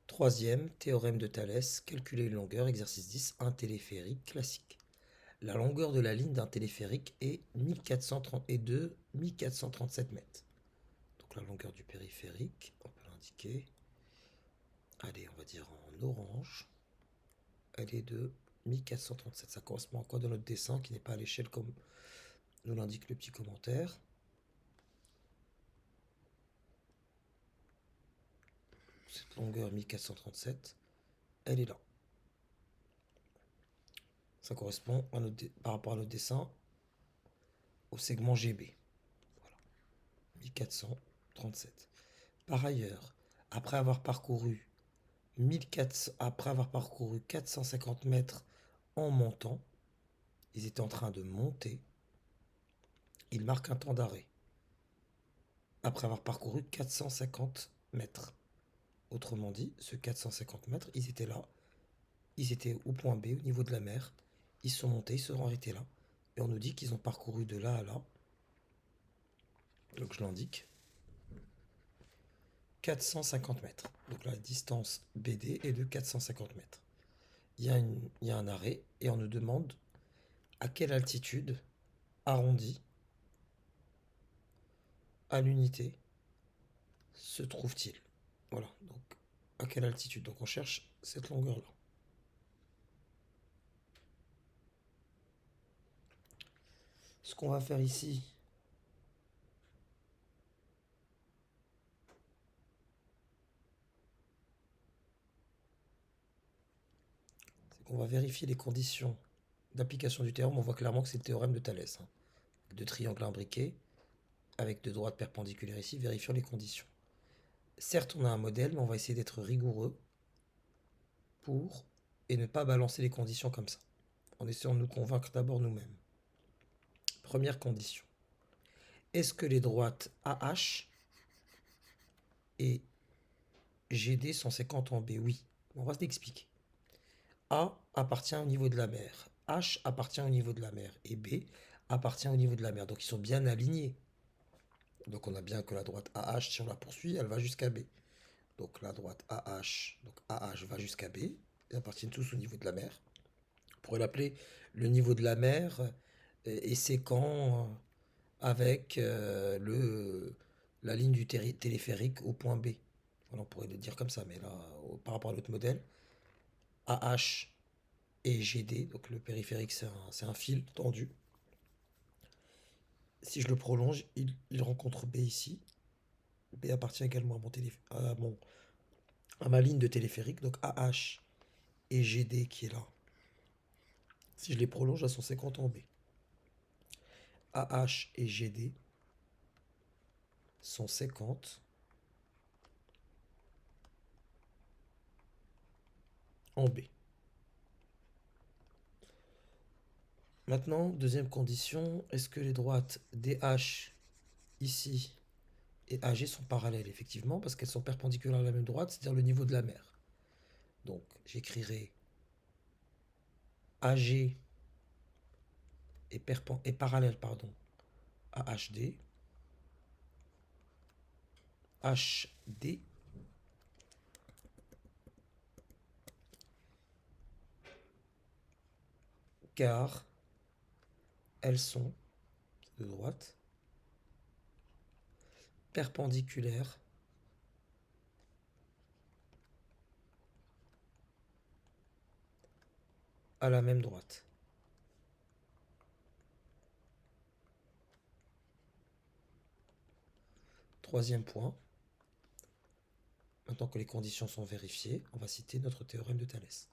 Troisième, théorème de Thalès, calculer une longueur, exercice 10, un téléphérique classique. La longueur de la ligne d'un téléphérique est 1437 mètres. Donc la longueur du périphérique, on peut l'indiquer. Allez, on va dire en orange. Elle est de 1437. Ça correspond à quoi dans notre dessin qui n'est pas à l'échelle comme nous l'indique le petit commentaire. Cette longueur 1437, elle est là. Ça correspond par rapport à notre dessin au segment GB. Voilà, 1437. Par ailleurs, après avoir parcouru 450 mètres en montant, ils étaient en train de monter, ils marquent un temps d'arrêt. Après avoir parcouru 450 mètres. Autrement dit, ce 450 mètres, ils étaient là, ils étaient au point B, au niveau de la mer, ils sont montés, ils se sont arrêtés là, et on nous dit qu'ils ont parcouru de là à là, donc je l'indique, 450 mètres. Donc la distance BD est de 450 mètres. Il y a un arrêt, et on nous demande à quelle altitude, arrondie, à l'unité, se trouve-t-il. Voilà, donc à quelle altitude. Donc on cherche cette longueur-là. Ce qu'on va faire ici, c'est qu'on va vérifier les conditions d'application du théorème. On voit clairement que c'est le théorème de Thalès. De triangle imbriqué, avec deux droites perpendiculaires ici, vérifiant les conditions. Certes, on a un modèle, mais on va essayer d'être rigoureux et ne pas balancer les conditions comme ça, en essayant de nous convaincre d'abord nous-mêmes. Première condition. Est-ce que les droites AH et GD sont séquentes en B? Oui. On va l'expliquer. A appartient au niveau de la mer, H appartient au niveau de la mer, et B appartient au niveau de la mer. Donc ils sont bien alignés. Donc on a bien que la droite AH, si on la poursuit, elle va jusqu'à B. Donc la droite AH, donc AH va jusqu'à B. Ils appartiennent tous au niveau de la mer. On pourrait l'appeler le niveau de la mer et séquent avec la ligne du téléphérique au point B. Voilà, on pourrait le dire comme ça, mais là, par rapport à l'autre modèle, AH et GD, donc le périphérique c'est un fil tendu. Si je le prolonge, il rencontre B ici. B appartient également à ma ligne de téléphérique, donc AH et GD qui est là. Si je les prolonge, elles sont 50 en B. AH et GD sont 50 en B. Maintenant, deuxième condition, est-ce que les droites DH ici et AG sont parallèles? Effectivement, parce qu'elles sont perpendiculaires à la même droite, c'est-à-dire le niveau de la mer. Donc, j'écrirai AG est parallèle à HD. HD car elles sont de droite perpendiculaires à la même droite. Troisième point, maintenant que les conditions sont vérifiées, on va citer notre théorème de Thalès.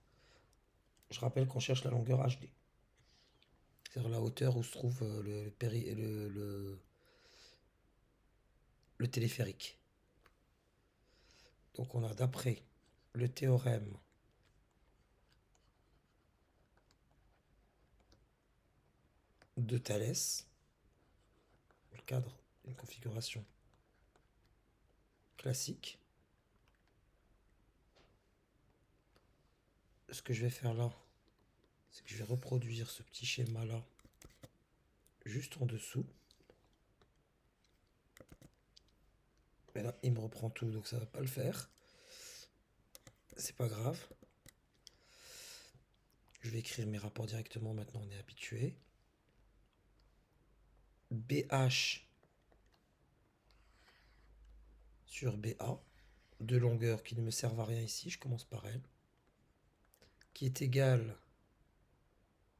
Je rappelle qu'on cherche la longueur HD, c'est-à-dire la hauteur où se trouve le téléphérique. Donc on a d'après le théorème de Thalès, dans le cadre d'une configuration classique, ce que je vais faire là, c'est que je vais reproduire ce petit schéma là juste en dessous. Mais là, il me reprend tout, donc ça va pas le faire. c'est pas grave. Je vais écrire mes rapports directement, maintenant on est habitué. BH sur BA, deux longueurs qui ne me servent à rien ici, je commence par elle, qui est égal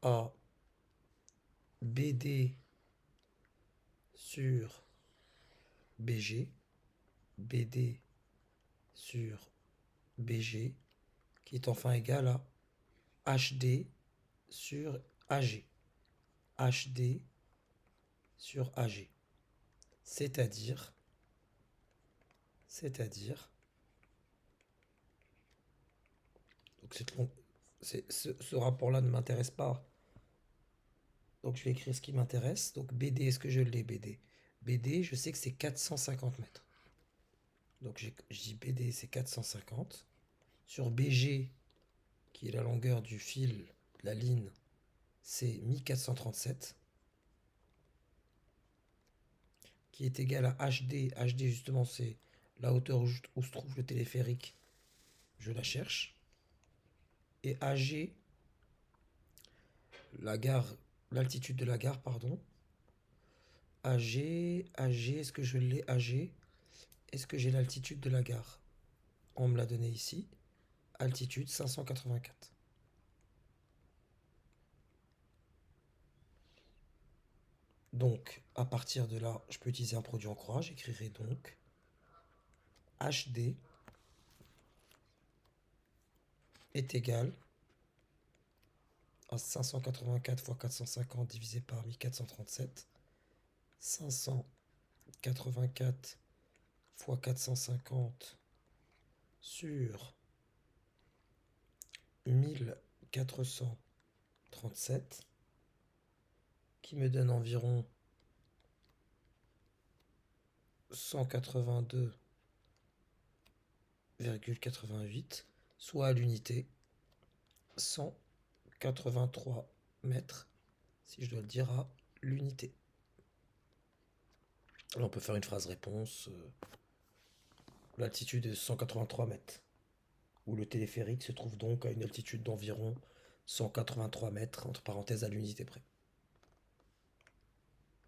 à BD sur BG, BD sur BG, qui est enfin égal à HD sur AG. HD sur AG. C'est-à-dire, donc ce rapport-là ne m'intéresse pas. Donc je vais écrire ce qui m'intéresse. Donc BD, est-ce que je l'ai BD? BD, je sais que c'est 450 mètres. Donc je dis BD, c'est 450. Sur BG, qui est la longueur du fil, de la ligne, c'est 1437. Qui est égal à HD. HD, justement, c'est la hauteur où se trouve le téléphérique. Je la cherche. Et AG, la gare, l'altitude de la gare, pardon. AG, est-ce que je l'ai AG? Est-ce que j'ai l'altitude de la gare? On me l'a donné ici. Altitude 584. Donc, à partir de là, je peux utiliser un produit en croix. J'écrirai donc HD est égal à 584 fois 450 divisé par 1437. 584 fois 450 sur 1437, qui me donne environ 182,88, soit à l'unité 183 mètres, si je dois le dire à l'unité. Là, on peut faire une phrase réponse. L'altitude est 183 mètres, où le téléphérique se trouve donc à une altitude d'environ 183 mètres, entre parenthèses à l'unité près.